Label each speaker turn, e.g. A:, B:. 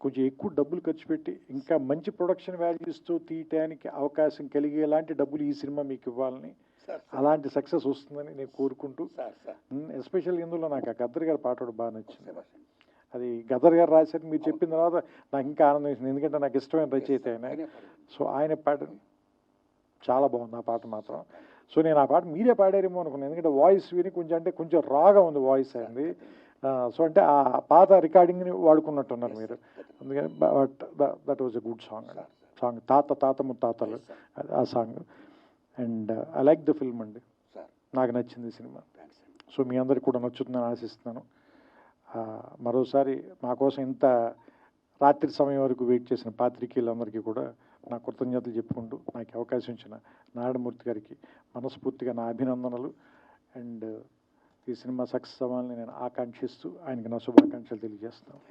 A: కొంచెం ఎక్కువ డబ్బులు ఖర్చు పెట్టి ఇంకా మంచి ప్రొడక్షన్ వాల్యూస్తో తీయటానికి అవకాశం కలిగేలాంటి డబ్బులు ఈ సినిమా మీకు ఇవ్వాలని, అలాంటి సక్సెస్ వస్తుందని నేను కోరుకుంటూ, ఎస్పెషల్ ఇందులో నాకు ఆ గద్దర్ గారి పాట కూడా బాగా నచ్చింది. అది గద్దర్ గారు రాశారు, మీరు చెప్పిన తర్వాత నాకు ఇంకా ఆనందం వేసింది, ఎందుకంటే నాకు ఇష్టమైన రచయిత ఆయన. సో ఆయన పాట చాలా బాగుంది ఆ పాట మాత్రం. సో నేను ఆ పాట మీరే పాడారేమో అనుకున్నాను, ఎందుకంటే వాయిస్ విని కొంచెం రాగా ఉంది వాయిస్ అయింది. సో అంటే ఆ పాత రికార్డింగ్ని వాడుకున్నట్టున్నారు మీరు, అందుకని but that was a good song తాత ముత్తాతలు ఆ song. And I like the film అండి, నాకు నచ్చింది సినిమా. సో మీ అందరికి కూడా నచ్చుతుందని ఆశిస్తున్నాను. మరోసారి మా కోసం ఇంత రాత్రి సమయం వరకు వెయిట్ చేసిన పాత్రికేయులందరికీ కూడా నా కృతజ్ఞతలు చెప్పుకుంటూ, నాకు అవకాశం ఇచ్చిన నారాయణమూర్తి గారికి మనస్ఫూర్తిగా నా అభినందనలు. అండ్ ఈ సినిమా సక్సెస్ అవ్వాలని నేను ఆకాంక్షిస్తూ ఆయనకి నా శుభాకాంక్షలు తెలియజేస్తున్నాను.